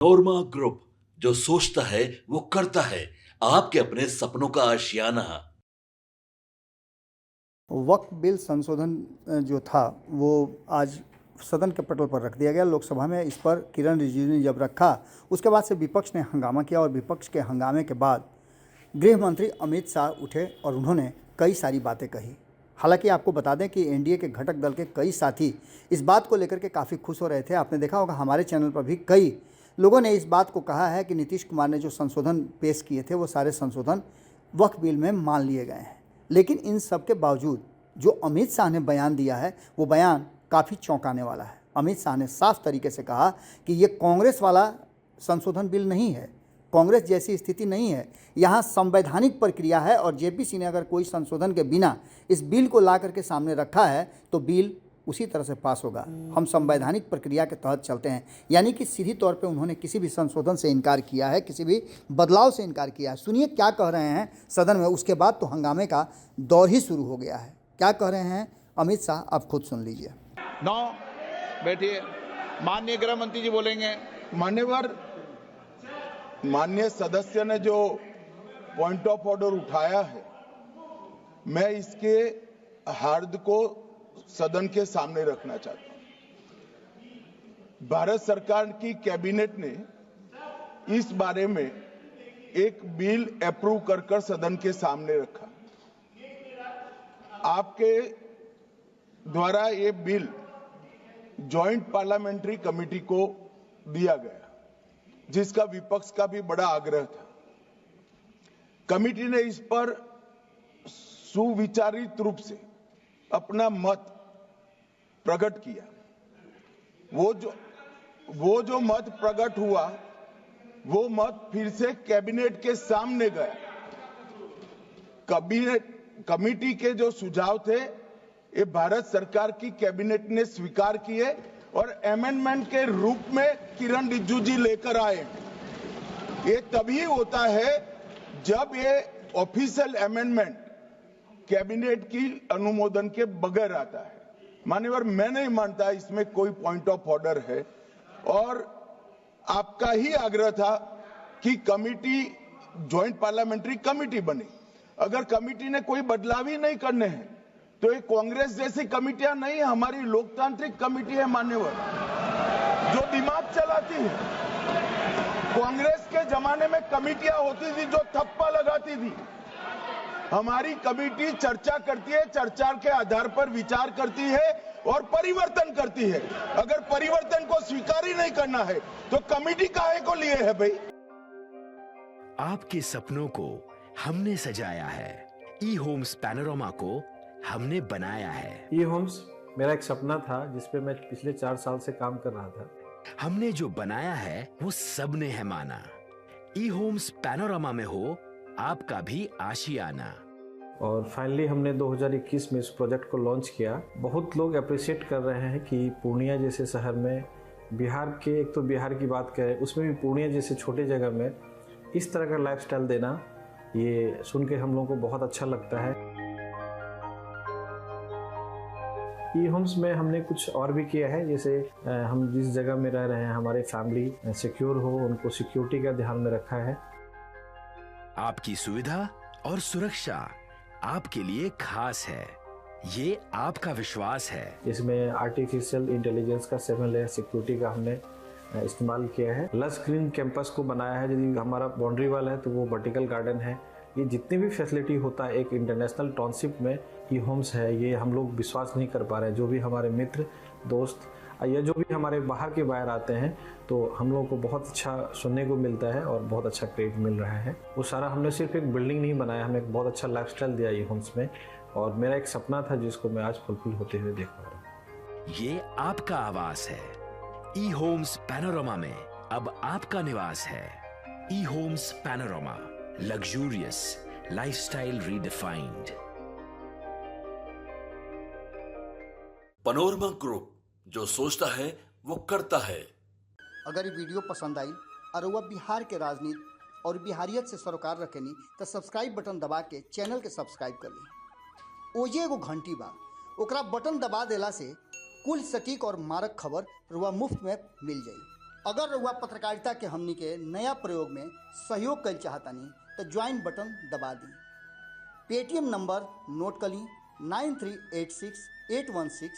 नोरमा group, जो सोचता है वो करता है। आपके अपने सपनों का आशियाना। वक्फ बिल संशोधन जो था वो आज सदन के पटल पर रख दिया गया। लोकसभा में इस पर किरण रिजिजू ने जब रखा, उसके बाद से विपक्ष ने हंगामा किया और विपक्ष के हंगामे के बाद गृह मंत्री अमित शाह उठे और उन्होंने कई सारी बातें कही। हालांकि आपको बता दें कि एनडीए के घटक दल के कई साथी इस बात को लेकर के काफ़ी खुश हो रहे थे। आपने देखा होगा हमारे चैनल पर भी कई लोगों ने इस बात को कहा है कि नीतीश कुमार ने जो संशोधन पेश किए थे वो सारे संशोधन वक्फ बिल में मान लिए गए हैं। लेकिन इन सब के बावजूद जो अमित शाह ने बयान दिया है वो बयान काफ़ी चौंकाने वाला है। अमित शाह ने साफ तरीके से कहा कि ये कांग्रेस वाला संशोधन बिल नहीं है, कांग्रेस जैसी स्थिति नहीं है, यहाँ संवैधानिक प्रक्रिया है और जेपीसी ने अगर कोई संशोधन के बिना इस बिल को ला करके सामने रखा है तो बिल उसी तरह से पास होगा। हम संवैधानिक प्रक्रिया के तहत चलते हैं। यानी कि सीधी तौर पे उन्होंने किसी भी संशोधन से इनकार किया है, किसी भी बदलाव से इनकार किया है। सुनिए क्या कह रहे हैं सदन में, उसके बाद तो हंगामे का दौर ही शुरू हो गया है। क्या कह रहे हैं अमित शाह, आप खुद सुन लीजिए। बैठिए, माननीय गृह मंत्री जी बोलेंगे। माननीय सदस्य ने जो पॉइंट ऑफ ऑर्डर उठाया है, मैं इसके हार्द को सदन के सामने रखना चाहता हूं। भारत सरकार की कैबिनेट ने इस बारे में एक बिल अप्रूव कर सदन के सामने रखा। आपके द्वारा ये बिल जॉइंट पार्लियामेंट्री कमेटी को दिया गया, जिसका विपक्ष का भी बड़ा आग्रह था। कमेटी ने इस पर सुविचारित रूप से अपना मत प्रकट किया। वो जो मत प्रकट हुआ, वो मत फिर से कैबिनेट के सामने गया। कमेटी के जो सुझाव थे, ये भारत सरकार की कैबिनेट ने स्वीकार किए और अमेंडमेंट के रूप में किरण रिजिजू जी लेकर आए। ये तभी होता है जब ये ऑफिशियल अमेंडमेंट कैबिनेट की अनुमोदन के बगैर आता है। मान्यवर, मैं नहीं मानता इसमें कोई पॉइंट ऑफ ऑर्डर है और आपका ही आग्रह था कि कमेटी ज्वाइंट पार्लियामेंट्री कमेटी बने। अगर कमेटी ने कोई बदलाव ही नहीं करने हैं तो ये कांग्रेस जैसी कमेटियां नहीं, हमारी लोकतांत्रिक कमेटी है मान्यवर, जो दिमाग चलाती है। कांग्रेस के जमाने में कमेटियां होती थी जो थप्पा लगाती थी। हमारी कमेटी चर्चा करती है, चर्चा के आधार पर विचार करती है और परिवर्तन करती है। अगर परिवर्तन को स्वीकार ही नहीं करना है तो कमेटी काहे को लिए है भाई? आपके सपनों को हमने सजाया है, ई होम्स पैनोरमा को हमने बनाया है। ई होम्स मेरा एक सपना था जिसपे मैं पिछले 4 साल से काम कर रहा था। हमने जो बनाया है वो सबने है माना। ई होम्स पैनोरमा में हो आपका भी आशियाना। और फाइनली हमने 2021 में इस प्रोजेक्ट को लॉन्च किया। बहुत लोग अप्रिशिएट कर रहे हैं कि पूर्णिया जैसे शहर में, बिहार के, एक तो बिहार की बात करें उसमें भी पूर्णिया जैसे छोटे जगह में इस तरह का लाइफस्टाइल देना, ये सुन के हम लोगों को बहुत अच्छा लगता है। ई होम्स में हमने कुछ और भी किया है, जैसे हम जिस जगह में रह रहे हैं हमारे फैमिली सिक्योर हो, उनको सिक्योरिटी का ध्यान में रखा है। आपकी सुविधा और सुरक्षा आपके लिए खास है, ये आपका विश्वास है। इसमें आर्टिफिशियल इंटेलिजेंस का 7 लेयर सिक्योरिटी का हमने इस्तेमाल किया है। लस ग्रीन कैंपस को बनाया है। यदि हमारा बाउंड्री वाल है तो वो वर्टिकल गार्डन है। ये जितनी भी फैसिलिटी होता है एक इंटरनेशनल टाउनशिप में ई होम्स है, ये हम लोग विश्वास नहीं कर पा रहे हैं। जो भी हमारे मित्र दोस्त या जो भी हमारे बाहर के बाहर आते हैं तो हम लोगों को बहुत अच्छा सुनने को मिलता है और बहुत अच्छा क्रेडिट मिल रहा है। वो सारा हमने सिर्फ एक बिल्डिंग नहीं बनाया, हमें एक बहुत अच्छा लाइफस्टाइल दिया ई होम्स में, और मेरा एक सपना था जिसको मैं आज फुलफिल होते हुए देख पा रहा हूँ। ये आपका आवास है। ई होम्स पैनोरमा में अब आपका निवास है। E homes Panorama, luxurious lifestyle redefined. Panorama group, जो सोचता है वो करता है। अगर ये वीडियो पसंद आई और वह बिहार के राजनीति और बिहारियत से सरोकार रखेनी तो सब्सक्राइब बटन दबा के चैनल के सब्सक्राइब कर ली। ओजे एगो घंटी बा, ओकरा बटन दबा देला से कुल सटीक और मारक खबर रुआ मुफ्त में मिल जाई। अगर रउआ पत्रकारिता के हमनी के नया प्रयोग में सहयोग कर चाहतानी तो ज्वाइन बटन दबा दी। पेटीएम नंबर नोट कर ली 93868167